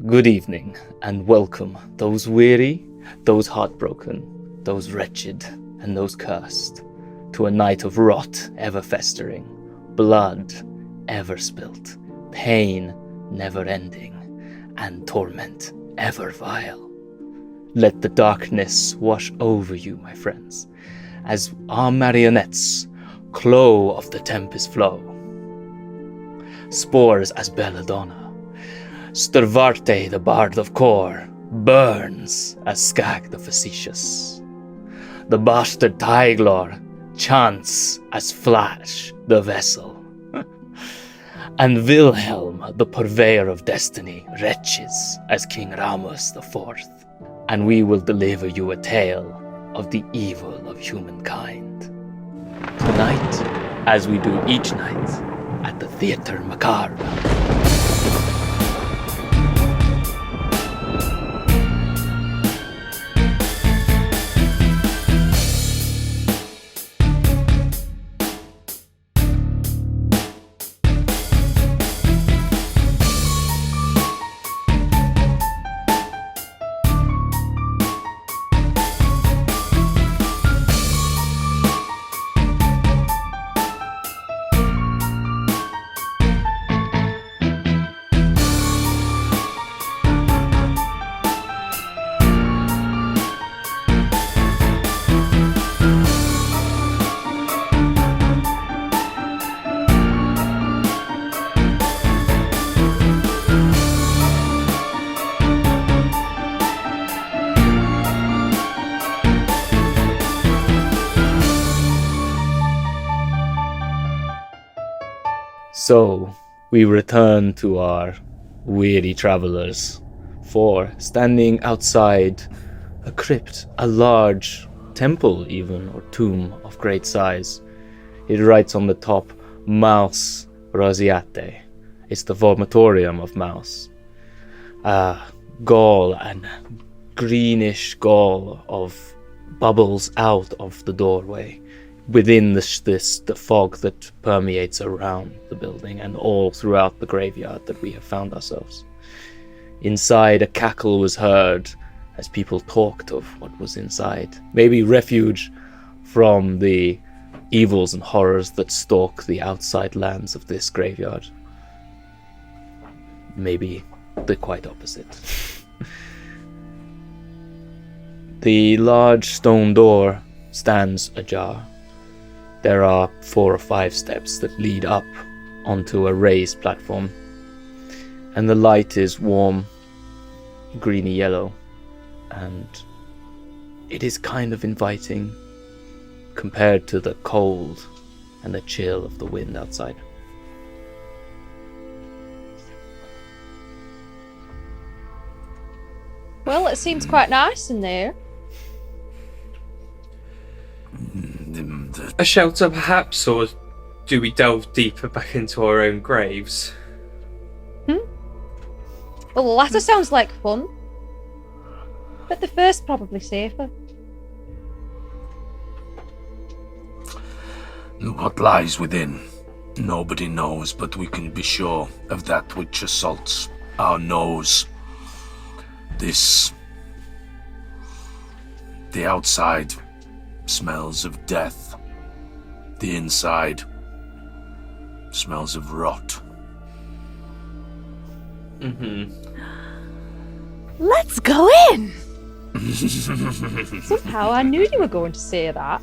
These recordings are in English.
Good evening, and welcome, those weary, those heartbroken, those wretched, and those cursed, to a night of rot ever festering, blood ever spilt, pain never ending, and torment ever vile. Let the darkness wash over you, my friends, as our marionettes clow of the Tempest flow. Spores as Belladonna, Stervarte the Bard of Kor burns as Skag the Facetious. The bastard Tyglor chants as Flash the Vessel. And Wilhelm the Purveyor of Destiny retches as King Rhamus the Fourth. And we will deliver you a tale of the evil of humankind. Tonight, as we do each night, at the Theatre Macabre. So, we return to our weary travelers, for standing outside a crypt, a large temple even, or tomb of great size, it writes on the top, Maus Vomitorium. It's the vomitorium of Maus. Gall and greenish gall of bubbles out of the doorway. Within the fog that permeates around the building and all throughout the graveyard that we have found ourselves. Inside, a cackle was heard as people talked of what was inside. Maybe refuge from the evils and horrors that stalk the outside lands of this graveyard. Maybe the quite opposite. The large stone door stands ajar. There are 4 or 5 steps that lead up onto a raised platform, and the light is warm, greeny yellow, and it is kind of inviting compared to the cold and the chill of the wind outside. Well, it seems quite nice in there. A shelter, perhaps, or do we delve deeper back into our own graves? Well, the latter sounds like fun, but the first probably safer. What lies within, nobody knows, but we can be sure of that which assaults our nose. The outside smells of death. The inside smells of rot. Let's go in! Somehow I knew you were going to say that.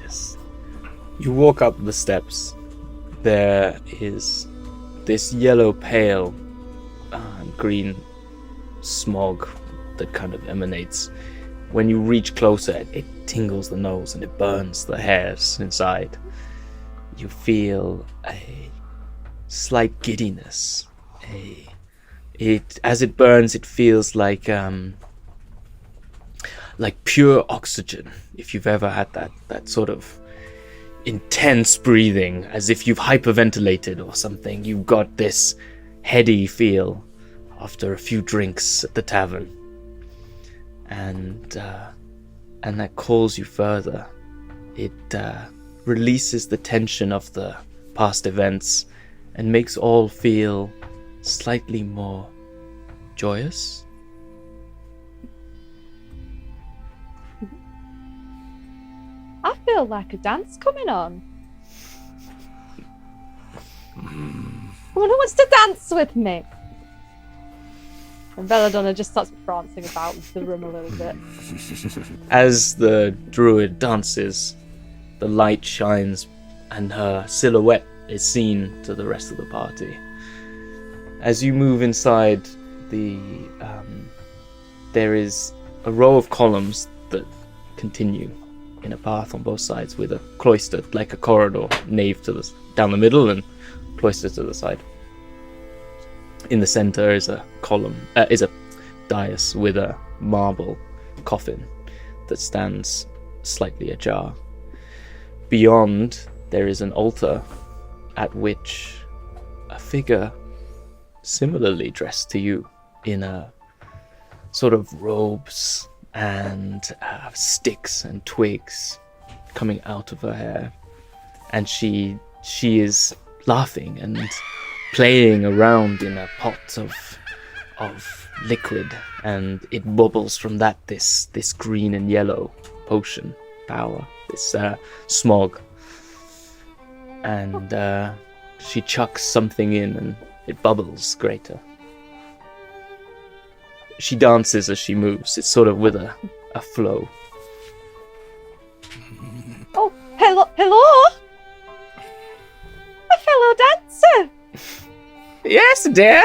Yes. You walk up the steps. There is this yellow pale green smog that kind of emanates. When you reach closer, it tingles the nose and it burns the hairs inside. You feel a slight giddiness. As it burns, it feels like pure oxygen. If you've ever had that sort of intense breathing, as if you've hyperventilated or something, you've got this heady feel after a few drinks at the tavern. And that calls you further. It releases the tension of the past events and makes all feel slightly more joyous. I feel like a dance coming on. Who wants to dance with me? And Belladonna just starts prancing about the room a little bit. As the druid dances, the light shines and her silhouette is seen to the rest of the party. As you move inside, there is a row of columns that continue in a path on both sides with a cloister, like a corridor, nave down the middle and cloister to the side. In the center is a dais with a marble coffin that stands slightly ajar. Beyond, there is an altar at which a figure similarly dressed to you in a sort of robes and sticks and twigs coming out of her hair, and she is laughing and playing around in a pot of liquid, and it bubbles from that this green and yellow potion power, this smog, and she chucks something in and it bubbles greater. She dances as she moves. It's sort of with a flow. Oh, hello! A fellow dancer! Yes, dear.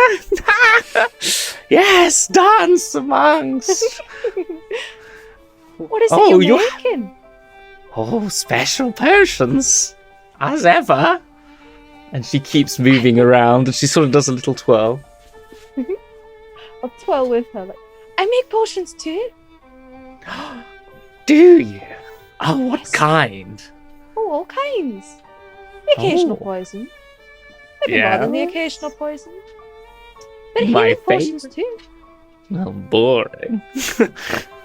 Yes, dance amongst. What is it you're you making? Oh, special potions, as ever. And she keeps moving around, and she sort of does a little twirl. I'll twirl with her. Like, I make potions too. Do you? Oh, what Yes. kind? Oh, all kinds. The occasional Oh. poison. Maybe Yeah. more than the occasional poison. But My healing potions too. Well, boring.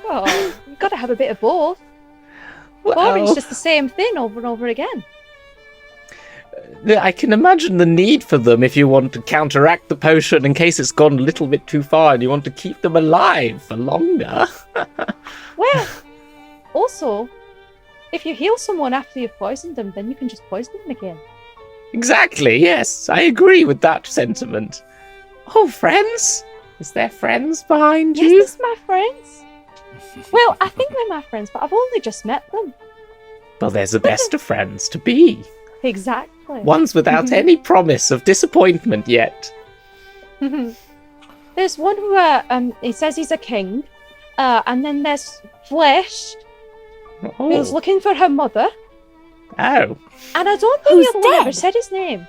Oh, you've got to have a bit of both. Boring's Well, just the same thing over and over again. I can imagine the need for them if you want to counteract the potion in case it's gone a little bit too far and you want to keep them alive for longer. Well, also, if you heal someone after you've poisoned them, then you can just poison them again. Exactly, yes. I agree with that sentiment. Oh, friends? Is there friends behind Yes, you? that's my friends. Well, I think they're my friends, but I've only just met them. Well, there's the best of friends to be. Exactly. Ones without any promise of disappointment yet. There's one who he says he's a king, and then there's Flesh, who's Oh. looking for her mother, Oh. and I don't think Who's the other one ever dead? said his name.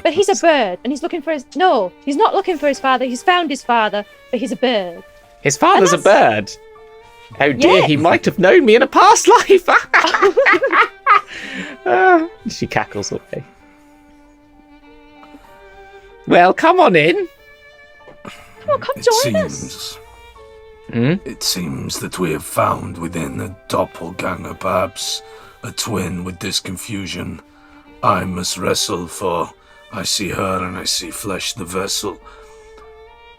But he's a bird, and he's looking for his... No, he's not looking for his father. He's found his father, but he's a bird. His father's a And bird. Oh dear, Yes. he might have known me in a past life. She cackles away. Well, come on in. Come on, come It join us. seems. Hmm? It seems that we have found within a doppelganger, perhaps a twin with this confusion. I must wrestle, for I see her and I see Flesh the vessel.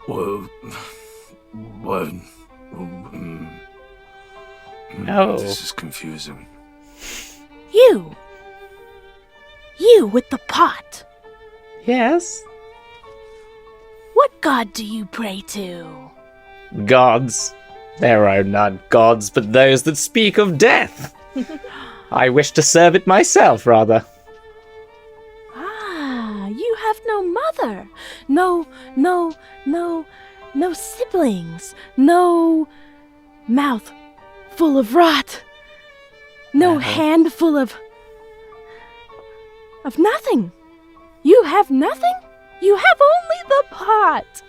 Well, Oh. This is confusing. You with the pot. Yes. What god do you pray to? Gods. There are none gods but those that speak of death. I wish to serve it myself, rather. Ah, you have no mother. No siblings. No mouth full of rot. No No. hand full of nothing. You have nothing? You have only the pot.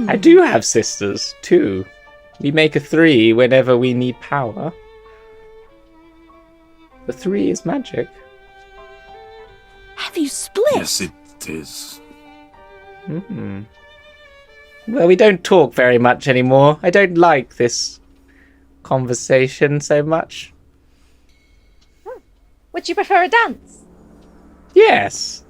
I do have sisters, too. We make a 3 whenever we need power. The 3 is magic. Have you split? Yes, it is. Hmm. Well, we don't talk very much anymore. I don't like this conversation so much. Would you prefer a dance? Yes.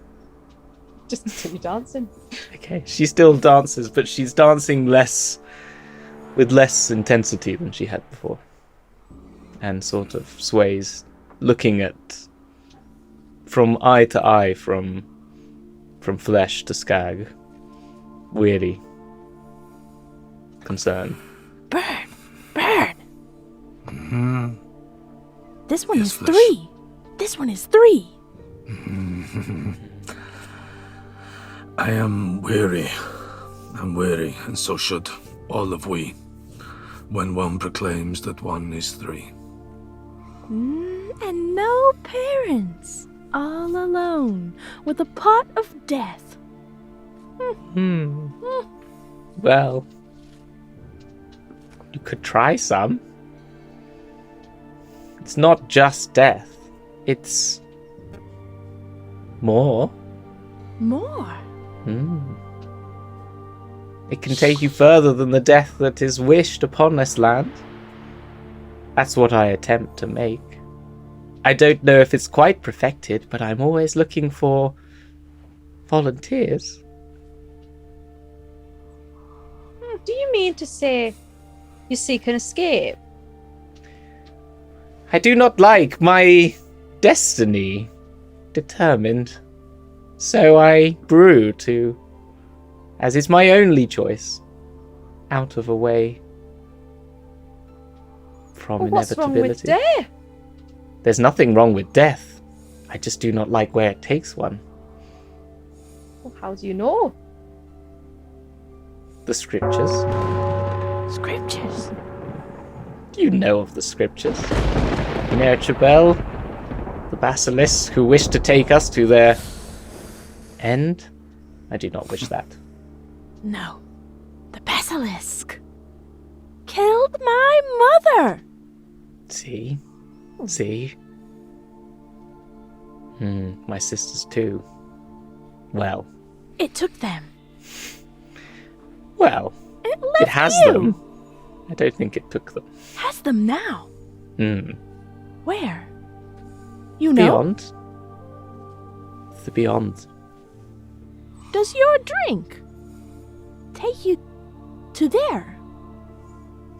Just continue dancing. Okay, she still dances, but she's dancing with less intensity than she had before. And sort of sways, looking at from eye to eye, from Flesh to Skag. Weary. Concern. Burn! Burn! Mhm. This one Yes, is Flesh. 3. This one is 3. I am weary. I'm weary, and so should all of we, when one proclaims that one is 3. And no parents. All alone, with a pot of death. Well, you could try some. It's not just death. It's more. More? It can take you further than the death that is wished upon this land. That's what I attempt to make. I don't know if it's quite perfected, but I'm always looking for volunteers. Do you mean to say you seek an escape? I do not like my destiny determined, so I brew as is my only choice, out of a way from Well, what's wrong inevitability. with death? There's nothing wrong with death. I just do not like where it takes one. Well, how do you know? The scriptures. Scriptures. You know of the scriptures. Nerchibel, the basilisk who wished to take us to their end. I do not wish that. No. The basilisk. Killed my mother. See? My sisters too. Well. It took them. Well. It left It has you. them. I don't think it took them. Has them now. Hmm. Where? You know? Beyond. The beyond. Does your drink take you to there?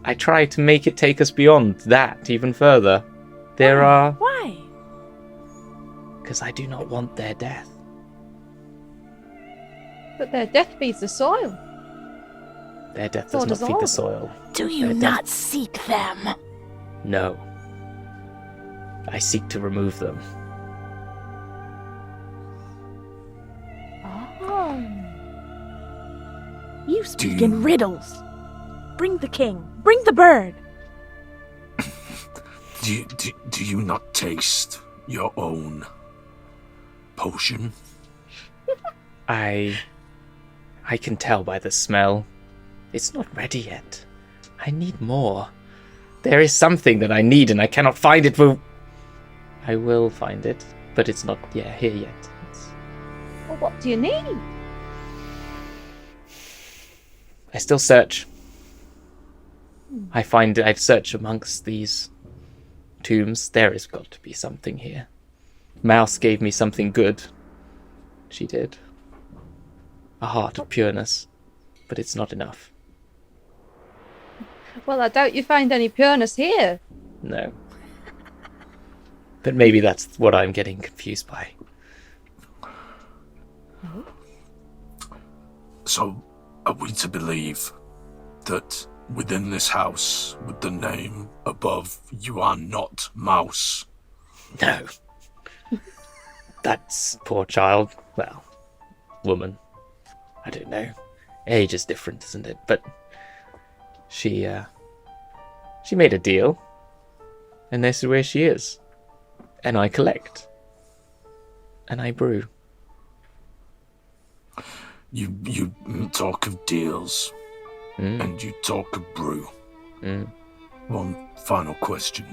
I try to make it take us beyond that even further. There are... Why? Because I do not want their death. But their death feeds the soil. Their death So does not does feed all the of it. soil. Do you Their not death- seek them? No. I seek to remove them. Oh. You speak you- in riddles. Bring the king. Bring the bird. Do you not taste your own potion? I can tell by the smell. It's not ready yet. I need more. There is something that I need and I cannot find it. I will find it, but it's not here yet. Well, what do you need? I still search. I've searched amongst these tombs. There has got to be something here. Mouse gave me something good. She did. A heart of pureness. But it's not enough. Well, I doubt you find any pureness here. No. But maybe that's what I'm getting confused by. So, are we to believe that within this house, with the name above, you are not Mouse? No. That's poor child. Well, woman. I don't know. Age is different, isn't it? But she made a deal. And this is where she is. And I collect. And I brew. You talk of deals, and you talk of brew. One final question.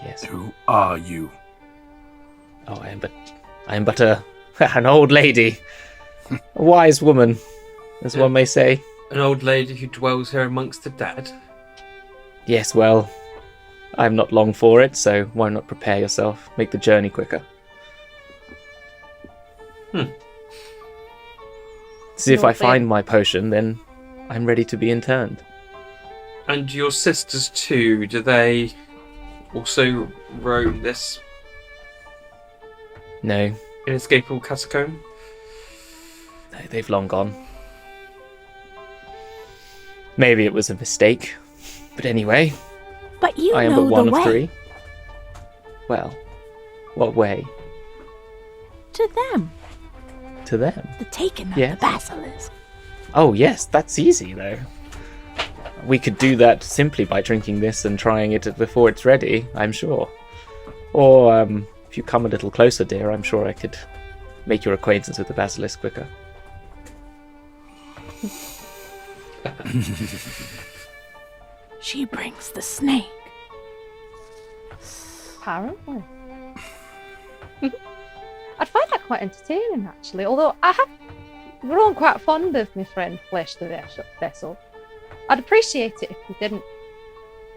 Yes. Who are you? Oh, I am but an old lady. A wise woman, as one may say. An old lady who dwells here amongst the dead. Yes, well, I'm not long for it, so why not prepare yourself? Make the journey quicker. See, if I Lovely. find my potion, then I'm ready to be interned. And your sisters too, do they also roam this No, inescapable catacomb? they've long gone. Maybe it was a mistake. But anyway, But you I am know but one the of way. 3. Well, what way? To them. To them. The taking of Yes. the basilisk. Oh yes, that's easy though. We could do that simply by drinking this and trying it before it's ready, I'm sure. Or, if you come a little closer, dear, I'm sure I could make your acquaintance with the basilisk quicker. She brings the snake. Apparently. I'd find that quite entertaining, actually. Although I have grown quite fond of my friend Flesh the Vessel. I'd appreciate it if you didn't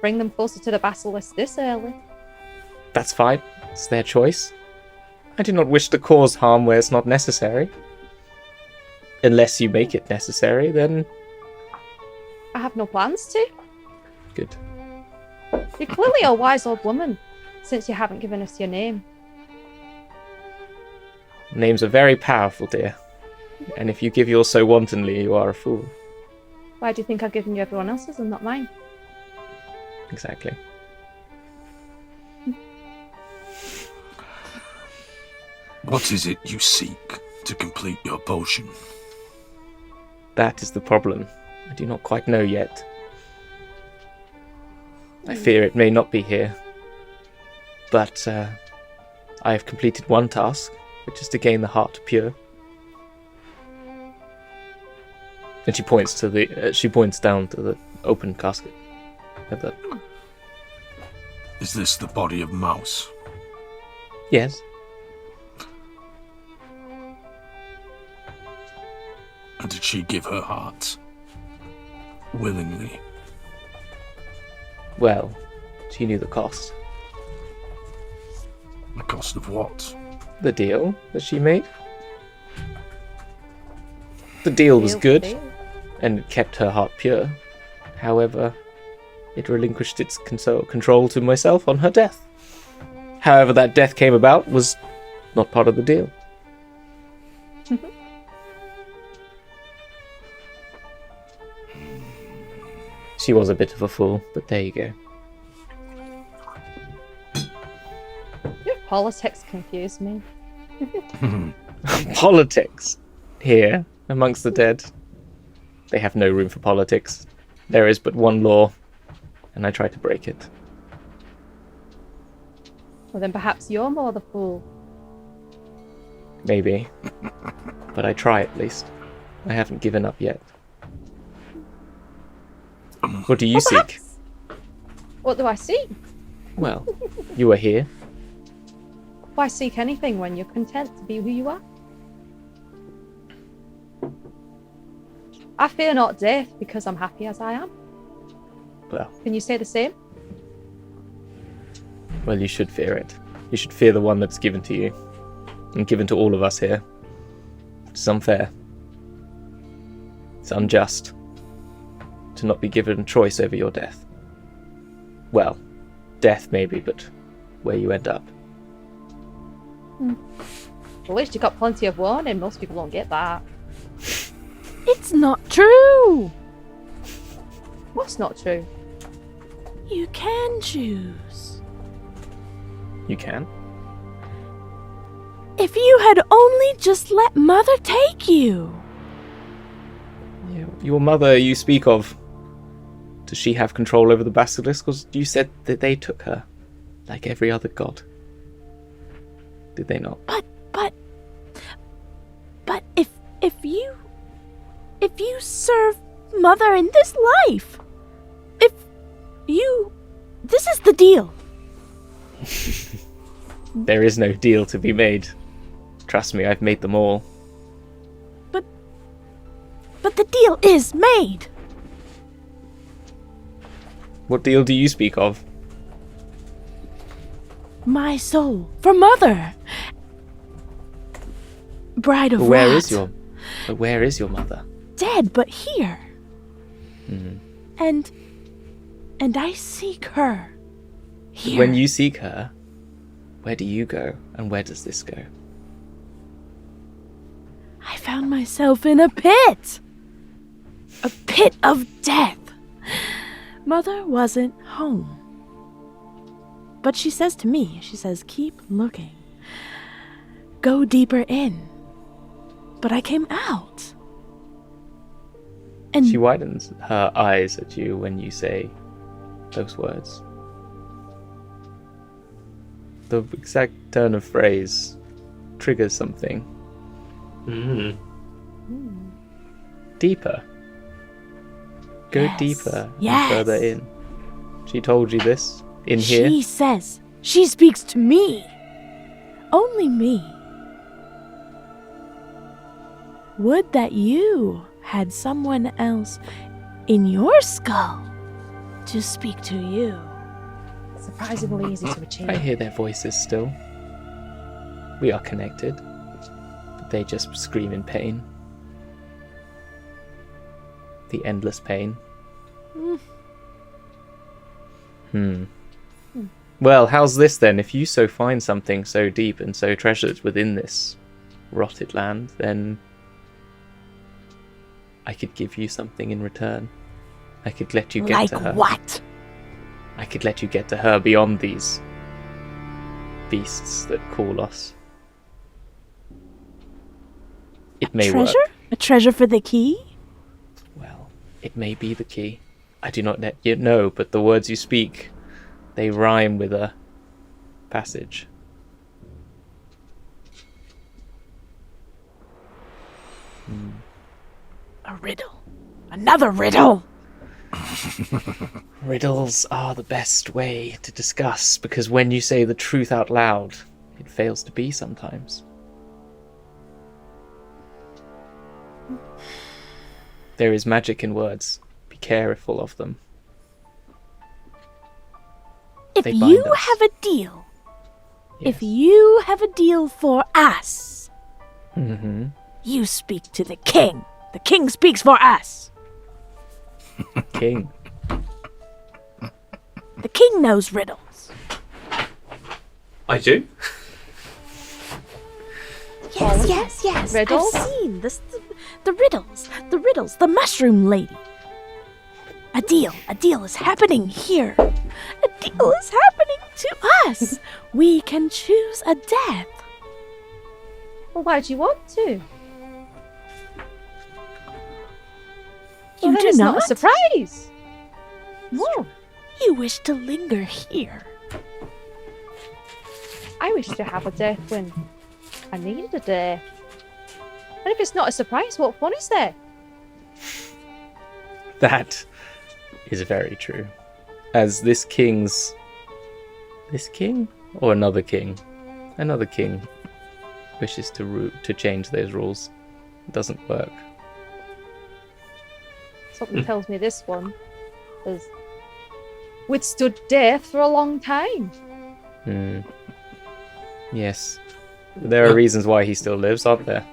bring them closer to the basilisk this early. That's fine. It's their choice. I do not wish to cause harm where it's not necessary. Unless you make it necessary, then I have no plans to. good. You're clearly a wise old woman, since you haven't given us your name. Names are very powerful, dear. And if you give yours so wantonly, you are a fool. Why do you think I've given you everyone else's and not mine? Exactly. What is it you seek to complete your potion? That is the problem. I do not quite know yet. I fear it may not be here. But I have completed one task, which is to gain the heart pure. And she points to the. She points down to the open casket. Of the... Is this the body of Maus? Yes. And did she give her heart? Willingly? Well, she knew the cost. The cost of what? The deal that she made. The deal was good, and it kept her heart pure. However, it relinquished its control to myself on her death. However that death came about was not part of the deal. She was a bit of a fool, but there you go. Your politics confuse me. Politics here amongst the dead. They have no room for politics. There is but one law, and I try to break it. Well, then perhaps you're more the fool. Maybe. But I try at least. I haven't given up yet. What do you seek? Perhaps. What do I seek? Well, you are here. Why seek anything when you're content to be who you are? I fear not death because I'm happy as I am. Well, Can you say the same? you should fear it. You should fear the one that's given to you. And given to all of us here. It's unfair. It's unjust. To not be given choice over your death. Well, death maybe, but where you end up. Well, at least you got plenty of warning. Most people don't get that. It's not true. What's not true? You can choose. You can. If you had only just let Mother take you. Your mother you speak of. Does she have control over the basilisk? Because you said that they took her. Like every other god. Did they not? But if you serve Mother in this life, this is the deal. There is no deal to be made. Trust me, I've made them all. But the deal is made. What deal do you speak of? My soul for Mother. bride of Where wrath. Where is your mother? Dead, but here. Hmm. And I seek her. Here. When you seek her, where do you go, and where does this go? I found myself in a pit. A pit of death. Mother wasn't home. But she says to me, keep looking. Go deeper in. But I came out. And She widens her eyes at you when you say those words. The exact turn of phrase triggers something. Mm. Deeper. Go Yes. deeper Yes. and further in. She told you this in here? she says, she speaks to me. Only me. Would that you had someone else in your skull to speak to you. Surprisingly easy to achieve. I hear their voices still. We are connected. But they just scream in pain. The endless pain. Well, how's this then? If you so find something so deep and so treasured within this rotted land, then I could give you something in return. I could let you get Like to her. what? I could let you get to her beyond these beasts that call us. It may Treasure? work. A treasure for the key? Well, it may be the key. I do not yet know, but the words you speak, they rhyme with a passage. A riddle. Another riddle! Riddles are the best way to discuss, because when you say the truth out loud, it fails to be sometimes. There is magic in words. Be careful of them. If They bind you us. have a deal, Yes. if you have a deal for us, Mm-hmm. you speak to the king. The king speaks for us. King. The king knows riddles. I do. Yes. Riddles? I've seen this. The riddles. The mushroom lady. A deal is happening here. A deal is happening to us. We can choose a death. Well, why do you want to? You Well, then do it's not not. a surprise. No. You wish to linger here. I wish to have a death when I need a death. And if it's not a surprise, what fun is there? That is very true. As this king or another king wishes to change those rules, it doesn't work. Something tells me this one has withstood death for a long time. Yes, there are reasons why he still lives, aren't there?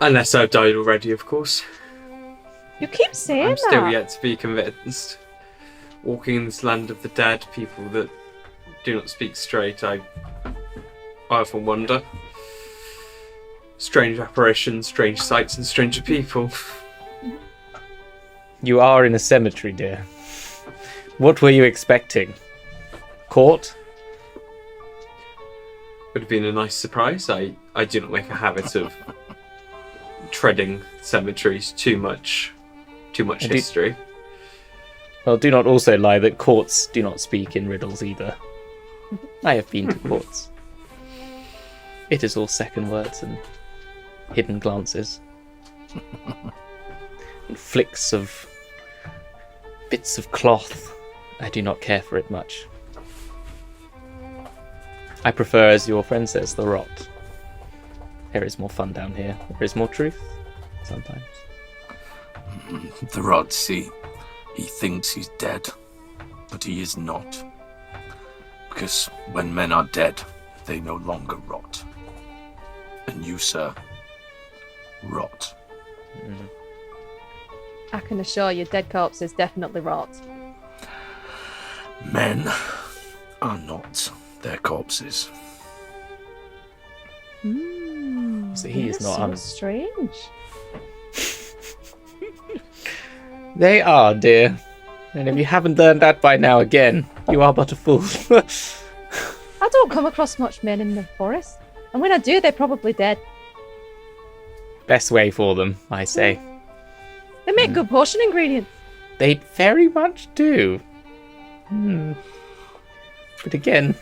Unless I've died already, of course. You keep saying I'm that. still yet to be convinced. Walking in this land of the dead, people that do not speak straight, I often wonder. Strange apparitions, strange sights, and stranger people. You are in a cemetery, dear. What were you expecting? Court? Would have been a nice surprise. I do not make a habit of treading cemeteries too much history. Well, do not also lie that courts do not speak in riddles either. I have been to courts. It is all second words and hidden glances. And flicks of bits of cloth. I do not care for it much. I prefer, as your friend says, the rot. There is more fun down here. There is more truth, sometimes. The rod, see, he thinks he's dead, but he is not. Because when men are dead, they no longer rot. And you, sir, rot. I can assure you, dead corpses definitely rot. Men are not their corpses. So he is not so on. strange. They are, dear. And if you haven't learned that by now again, you are but a fool. I don't come across much men in the forest. And when I do, they're probably dead. Best way for them, I say. They make good potion ingredients. They very much do. But again,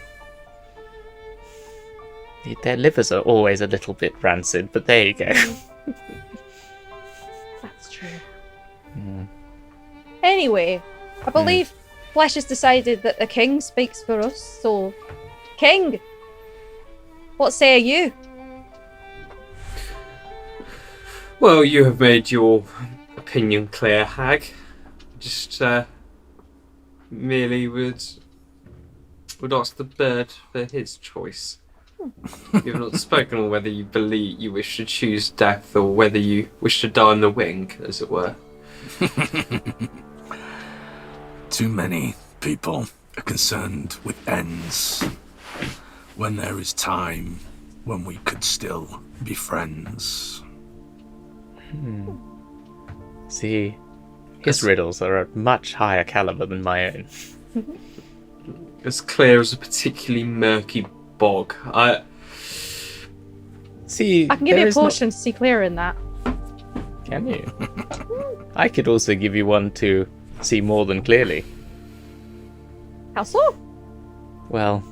their livers are always a little bit rancid, but there you go. That's true. Anyway, I believe Flesh has decided that the king speaks for us, so... King! What say you? Well, you have made your opinion clear, hag. Just merely would ask the bird for his choice. You have not spoken on whether you believe you wish to choose death or whether you wish to die on the wing, as it were. Too many people are concerned with ends. When there is time, when we could still be friends. See, his riddles are a much higher caliber than my own. As clear as a particularly murky bog. See, I can give there you a is not- potion to see clearer in that. Can you? I could also give you one to see more than clearly. How so? Well,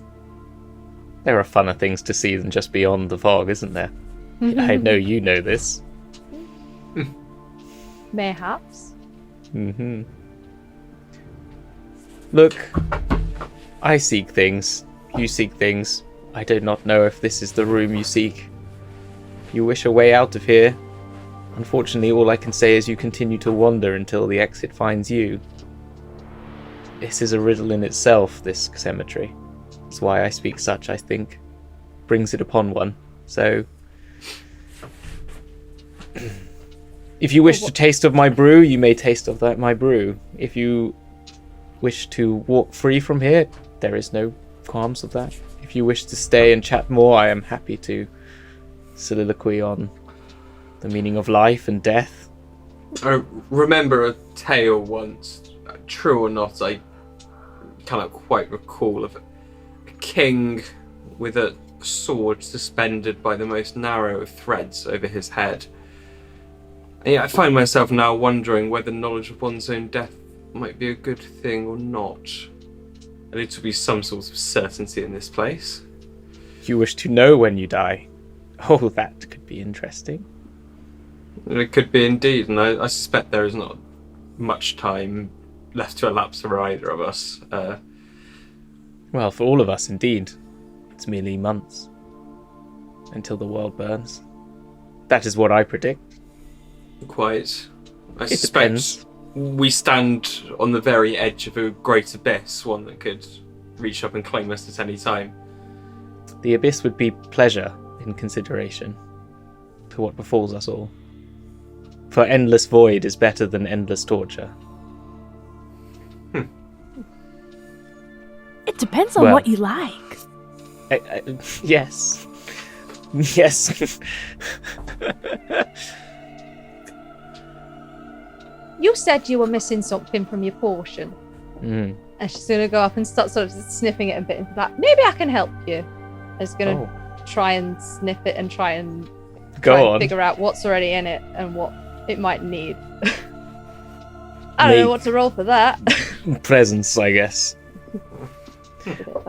there are funner things to see than just beyond the fog, isn't there? I know you know this. Mayhaps. Look, I seek things. You seek things. I do not know if this is the room you seek. You wish a way out of here. Unfortunately, all I can say is you continue to wander until the exit finds you. This is a riddle in itself, this cemetery. That's why I speak such, I think. Brings it upon one. So... if you wish to taste of my brew, you may taste of my brew. If you wish to walk free from here, there is no qualms of that. If you wish to stay and chat more, I am happy to soliloquy on the meaning of life and death. I remember a tale once, true or not, I cannot quite recall, of a king with a sword suspended by the most narrow of threads over his head. And yet I find myself now wondering whether knowledge of one's own death might be a good thing or not. There needs to be some sort of certainty in this place. You wish to know when you die. Oh, that could be interesting. It could be indeed, and I suspect there is not much time left to elapse for either of us. Well, for all of us, indeed. It's merely months. Until the world burns. That is what I predict. Quite. I It suspect depends. we stand on the very edge of a great abyss, one that could reach up and claim us at any time. The abyss would be pleasure in consideration for what befalls us all. For endless void is better than endless torture. It depends on Well- what you like. Yes. Yes. You said you were missing something from your potion. Mm. And she's going to go up and start sort of sniffing it a bit. And like, maybe I can help you. She's going to try and sniff it and try and Go on. figure out what's already in it and what it might need. I don't know what to roll for that. Presence, I guess. Oh,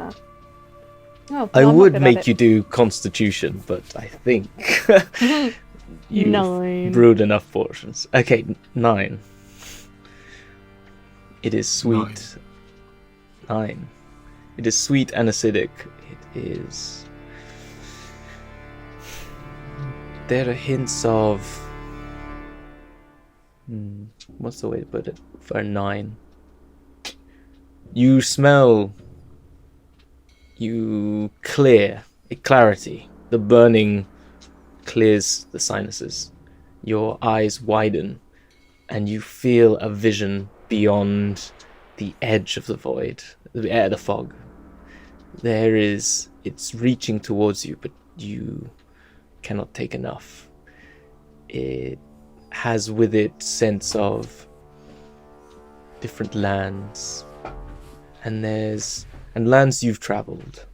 I no, I'm not would good at make it. you do Constitution, but I think you've 9. brewed enough portions. Okay, 9. It is sweet. 9. It is sweet and acidic. It is... There are hints of... what's the way to put it? For 9. You smell you clear, clarity. The burning clears the sinuses. Your eyes widen, and you feel a vision beyond the edge of the void, the fog. It's reaching towards you, but you cannot take enough. It has with it sense of different lands, and lands you've traveled,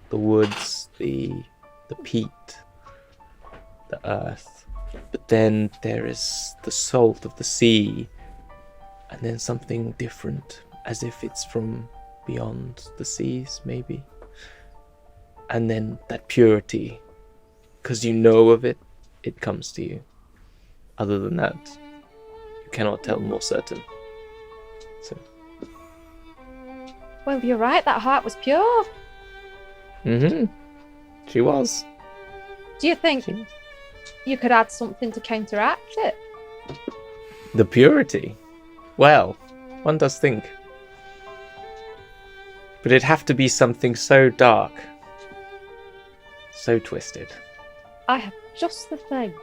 the woods, the peat, the earth. But then there is the salt of the sea, and then something different, as if it's from beyond the seas, maybe. And then that purity, because you know of it, it comes to you. Other than that, you cannot tell more certain. So. Well, you're right, that heart was pure. Mm-hmm. She was. Do you think you could add something to counteract it? The purity? Well, one does think. But it'd have to be something so dark, so twisted. I have just the thing.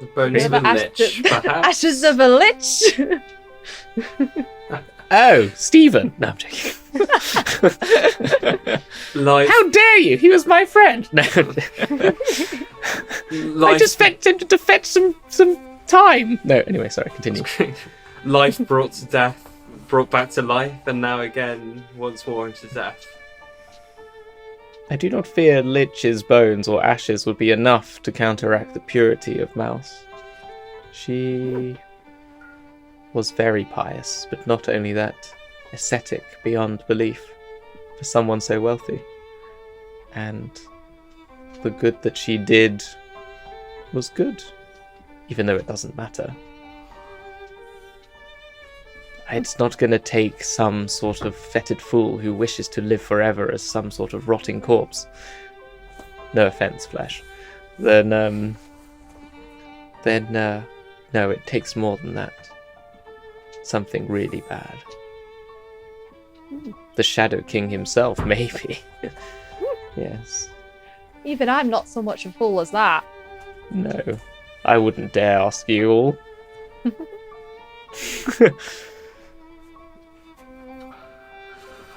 The bones of a lich, perhaps? Ashes of a lich! Oh, Stephen! No, I'm joking. How dare you? He was my friend. No. I just wanted to fetch some time. No, anyway, sorry, continue. Life brought back to life, and now again, once more into death. I do not fear Lich's bones or ashes would be enough to counteract the purity of Maus. She was very pious, but not only that, ascetic beyond belief for someone so wealthy. And the good that she did was good, even though it doesn't matter. It's not going to take some sort of fetid fool who wishes to live forever as some sort of rotting corpse. No offense, Flesh. Then no, it takes more than that. Something really bad. The Shadow King himself, maybe. Yes. Even I'm not so much a fool as that. No, I wouldn't dare ask you all.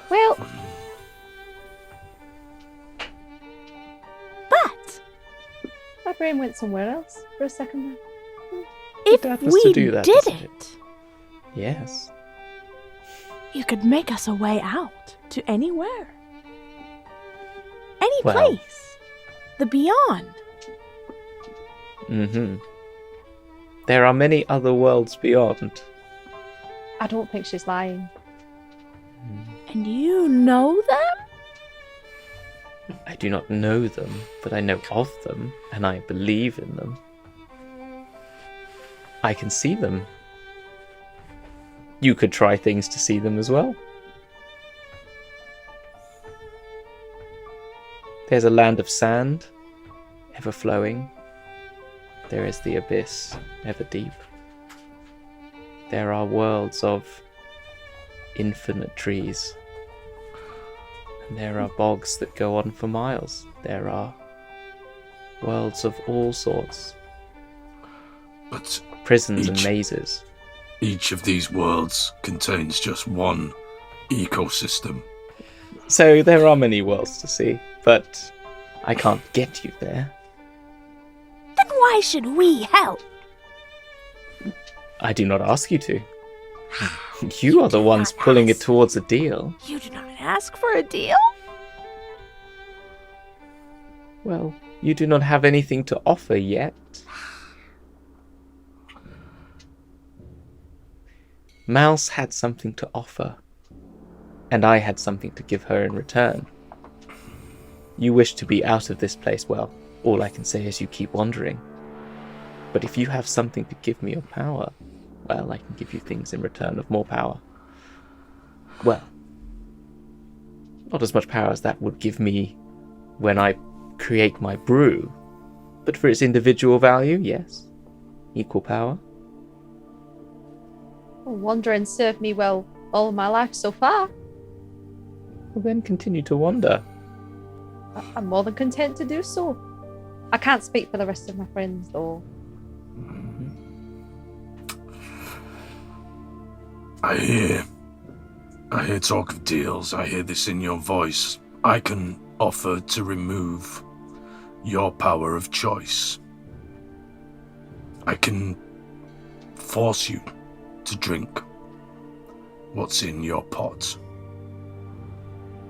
Well, But my brain went somewhere else for a second there. if Dad was we to do that, did doesn't it, Yes. you could make us a way out to anywhere. Any Well. place. The beyond. Mm-hmm. There are many other worlds beyond. I don't think she's lying. And you know them? I do not know them, but I know of them, and I believe in them. I can see them. You could try things to see them as well. There's a land of sand, ever flowing. There is the abyss, ever deep. There are worlds of infinite trees. And there are bogs that go on for miles. There are worlds of all sorts. But Prisons and Each- mazes. each of these worlds contains just one ecosystem. So there are many worlds to see, but I can't get you there. Then why should we help? I do not ask you to. You are the do ones not pulling it ask. towards a deal. You do not ask for a deal? Well, you do not have anything to offer yet. Mouse had something to offer, and I had something to give her in return. You wish to be out of this place, well, all I can say is you keep wandering. But if you have something to give me your power, well, I can give you things in return of more power. Well, not as much power as that would give me when I create my brew, but for its individual value, yes. Equal power. Well, wandering served me well all my life so far. Well, then continue to wander. I'm more than content to do so. I can't speak for the rest of my friends, though. I hear talk of deals. I hear this in your voice. I can offer to remove your power of choice. I can force you to drink what's in your pot.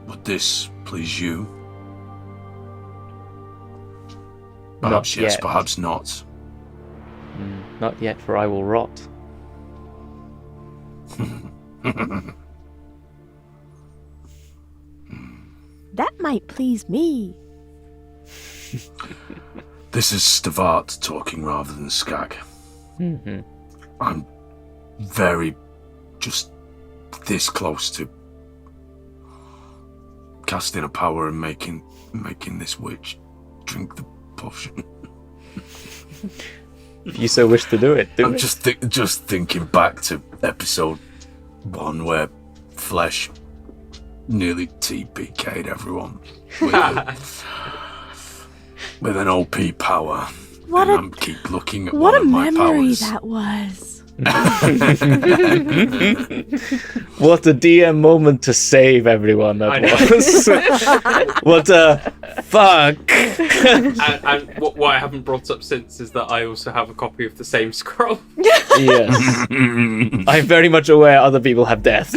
Would this please you? Perhaps Not yes, yet. perhaps not. Not yet, for I will rot. That might please me. This is Stavart talking rather than Skag. Mm-hmm. I'm very just this close to casting a power and making this witch drink the potion. If you so wish to do it, do I'm it. just thinking back to episode 1 where Flesh nearly TPK'd everyone with an OP power. What and a I'm keep looking at what one a of my memory powers. that was. What a DM moment to save everyone I that know. was. What a fuck. And what I haven't brought up since is that I also have a copy of the same scroll. Yes. I'm very much aware other people have death.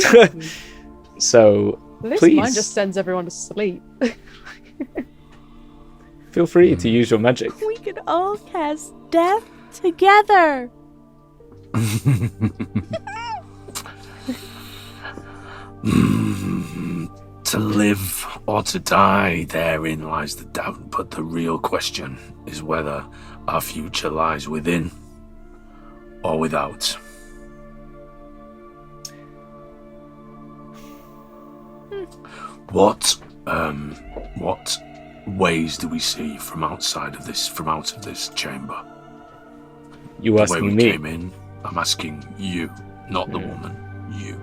So, At least please, mine just sends everyone to sleep. feel free to use your magic. We could all cast death together. To live or to die, therein lies the doubt, but the real question is whether our future lies within or without. What ways do we see from outside of this, from out of this chamber? You The way asking we me? came in, I'm asking you, not the woman, you.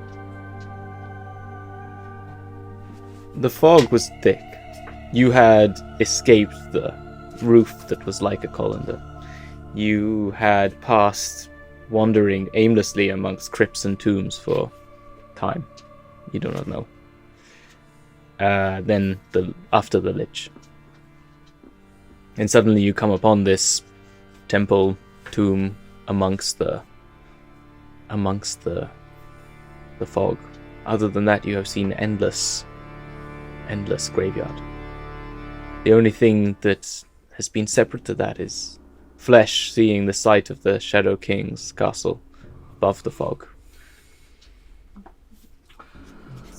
The fog was thick. You had escaped the roof that was like a colander. You had passed wandering aimlessly amongst crypts and tombs for time. You do not know. Then after the Lich. And suddenly you come upon this temple tomb amongst the fog. Other than that, you have seen endless graveyard. The only thing that has been separate to that is Flesh seeing the sight of the Shadow King's castle above the fog.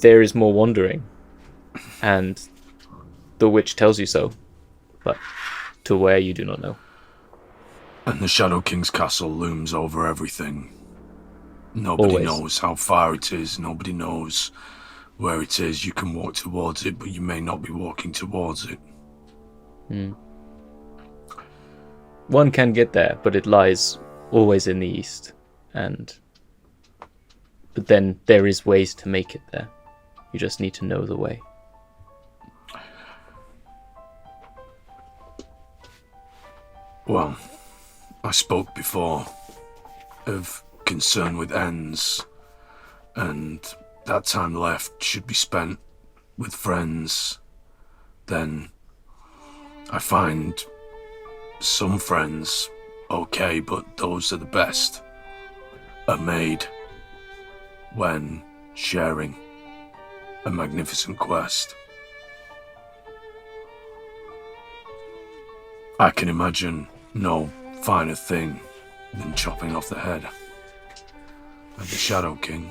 There is more wandering, and the witch tells you so, but to where you do not know. And the Shadow King's castle looms over everything. Nobody Always. knows how far it is, nobody knows where it is. You can walk towards it, but you may not be walking towards it. One can get there, but it lies always in the east, but then there is ways to make it there. You just need to know the way. Well, I spoke before of concern with ends, and that time left should be spent with friends. Then I find some friends okay, but those are the best are made when sharing a magnificent quest. I can imagine no finer thing than chopping off the head of the Shadow King.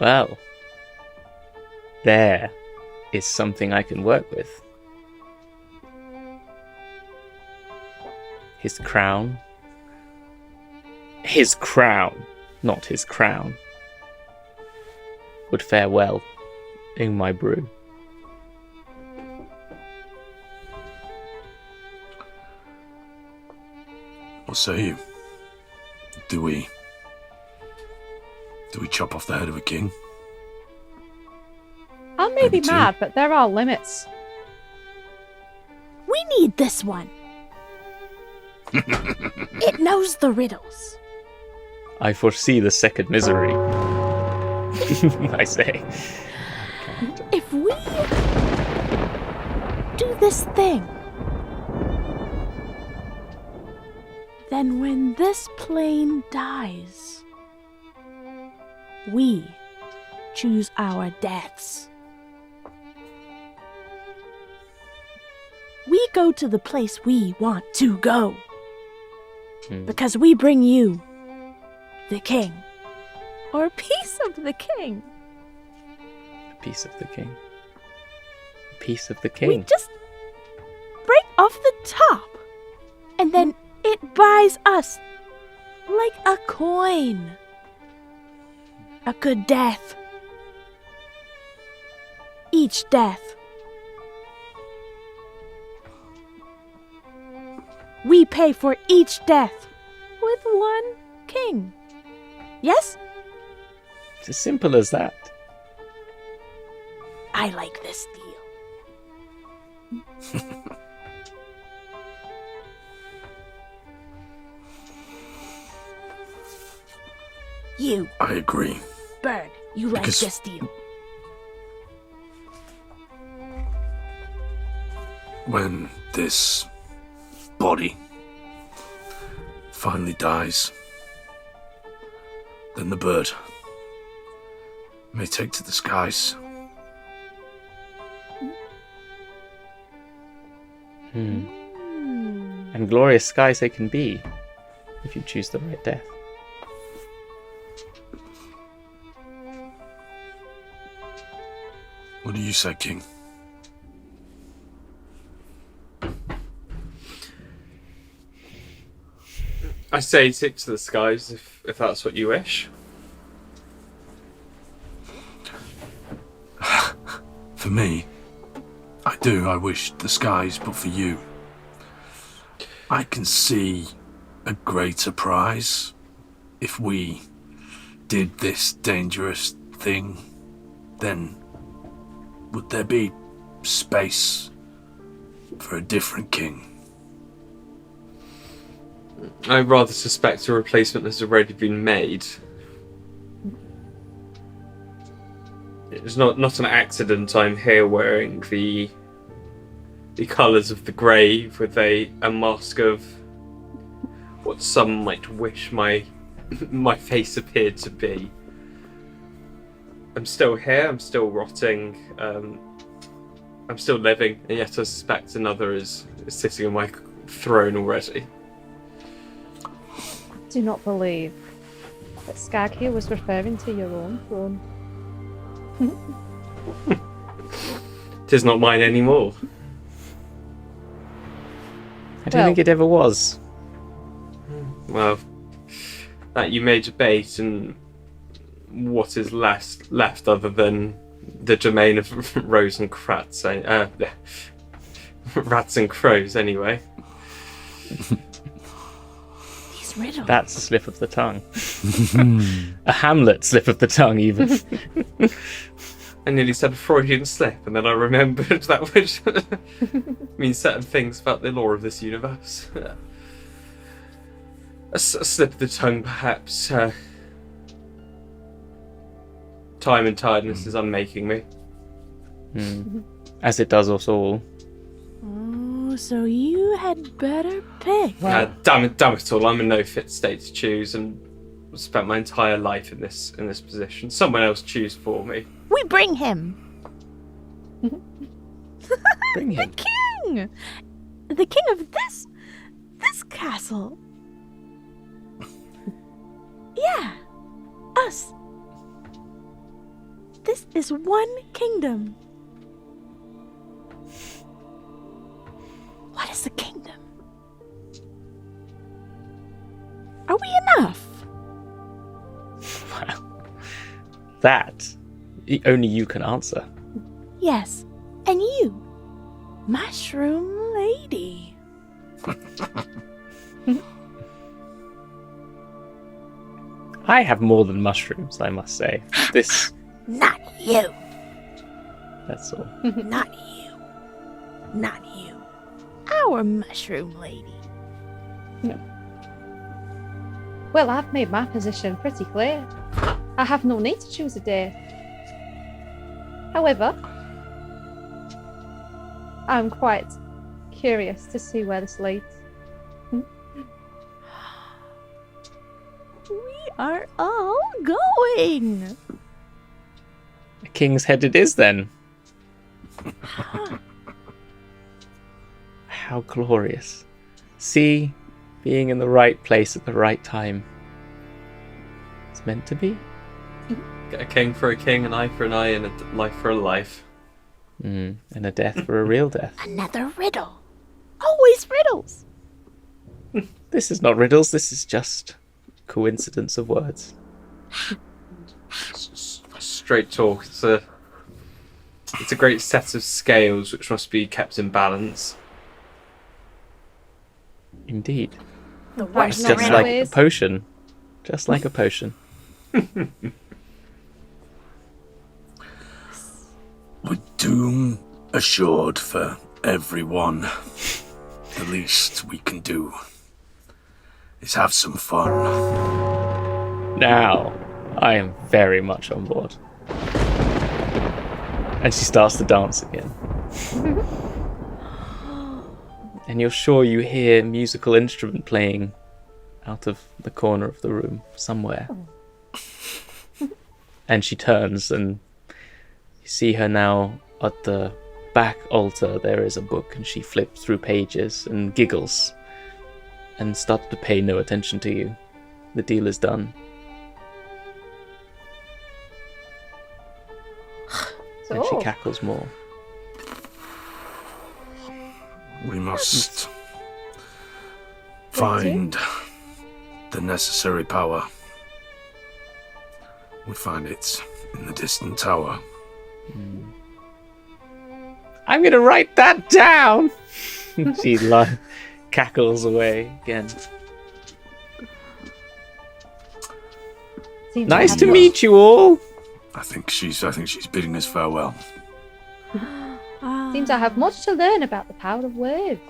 Well, there is something I can work with. His crown, not his crown, would fare well in my brew. What say you? Do we chop off the head of a king? I may Maybe be two. mad, but there are limits need this one. It knows the riddles. I foresee the second misery. I say. If we do this thing, then when this plane dies, we choose our deaths. We go to the place we want to go. Because we bring you the king. Or a piece of the king. A piece of the king. A piece of the We king. just break off the top. And then it buys us like a coin. A good death. Each death. We pay for each death with one king. Yes? It's as simple as that. I like this deal. You, I agree. Bird, you like Because- this deal. When this body finally dies, then the bird may take to the skies. And glorious skies they can be, if you choose the right death. What do you say, King? I say take to the skies if that's what you wish. For me, I do. I wish the skies, but for you, I can see a greater prize if we did this dangerous thing. Then would there be space for a different king? I rather suspect a replacement has already been made. It's not an accident I'm here wearing the colours of the grave with a mask of what some might wish my face appeared to be. I'm still here, I'm still rotting, I'm still living, and yet I suspect another is sitting on my throne already. I do not believe that Skag here was referring to your own throne. Tis not mine anymore. I don't think it ever was. Well, that you may debate, and what is left other than the domain of Rose and Kratz, rats and crows, anyway. These riddles. That's a slip of the tongue. A Hamlet slip of the tongue, even. I nearly said a Freudian slip, and then I remembered that would mean certain things about the law of this universe. A slip of the tongue, perhaps. Time and tiredness is unmaking me. As it does us all. Oh, so you had better pick. Damn it all! I'm in no fit state to choose, and spent my entire life in this position. Someone else choose for me. We bring him. Bring him. King! The king of this castle. Yeah, us. This is one kingdom. What is a kingdom? Are we enough? Wow. That only you can answer. Yes, and you, mushroom lady. I have more than mushrooms, I must say. This, Not you. that's all. Not you. Not you. Our power mushroom lady. Well, I've made my position pretty clear. I have no need to choose a day. However, I'm quite curious to see where this leads. We are all going. A king's head it is then. How glorious. See, being in the right place at the right time. It's meant to be. Get a king for a king, an eye for an eye, and a life for a life. And a death for a real death. Another riddle. Always riddles. This is not riddles, this is just coincidence of words. Straight talk. It's a great set of scales which must be kept in balance. Indeed. The Right, worst not Just right like ways. a potion. Just like a potion. With doom assured for everyone, the least we can do is have some fun. Now, I am very much on board. And she starts to dance again. And you're sure you hear musical instrument playing out of the corner of the room somewhere. And she turns and you see her now at the back altar. There is a book and she flips through pages and giggles and starts to pay no attention to you. The deal is done. And she So, cackles more. We must find the necessary power. We find it in the distant tower. I'm gonna write that down! She cackles away again. seems Nice have to much- meet you all! I think she's bidding us farewell. Seems I have much to learn about the power of words.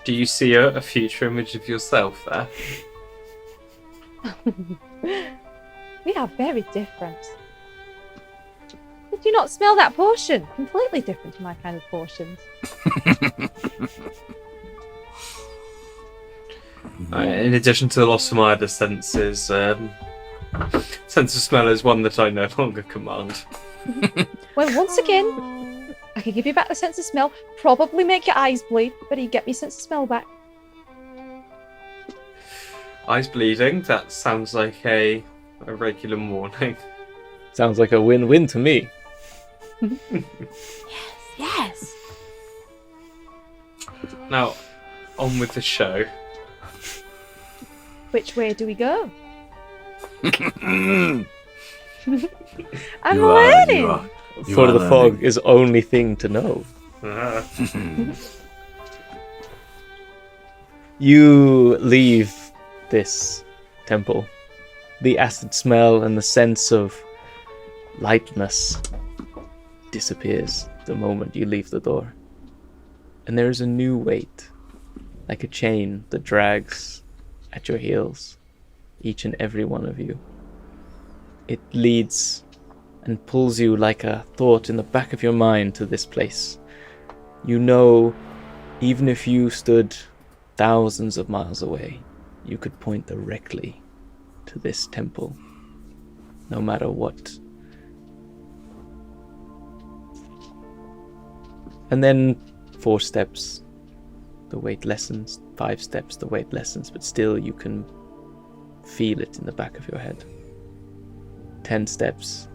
Do you see a future image of yourself there? We are very different. Did you not smell that potion? Completely different to my kind of potions. In addition to the loss of my other senses, sense of smell is one that I no longer command. Well, once again, I can give you back the sense of smell, probably make your eyes bleed, but you get me sense of smell back. Eyes bleeding, that sounds like a regular morning. Sounds like a win-win to me. Yes. Now, on with the show. Which way do we go? You I'm are- learning. you are- you For are the fog learning. is only thing to know. You leave this temple. The acid smell and the sense of lightness disappears the moment you leave the door. And there is a new weight, like a chain that drags at your heels, each and every one of you. It leads and pulls you like a thought in the back of your mind to this place. You know, even if you stood thousands of miles away, you could point directly to this temple, no matter what. And then 4 steps, the weight lessens. 5 steps, the weight lessens, but still you can feel it in the back of your head. 10 steps,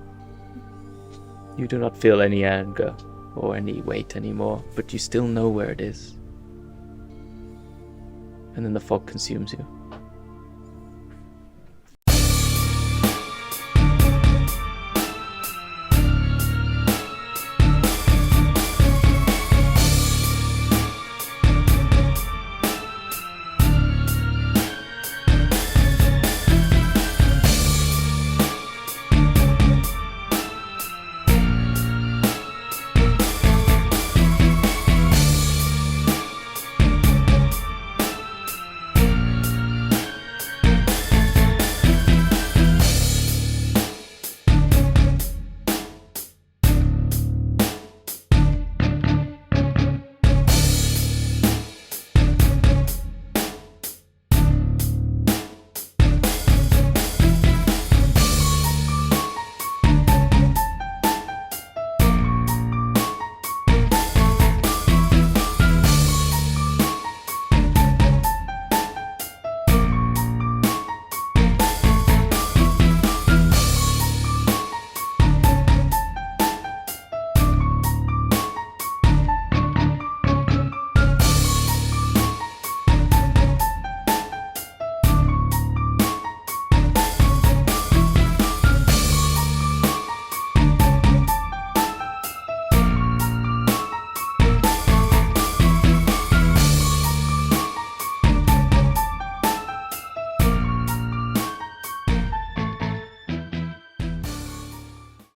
you do not feel any anger or any weight anymore, but you still know where it is. And then the fog consumes you.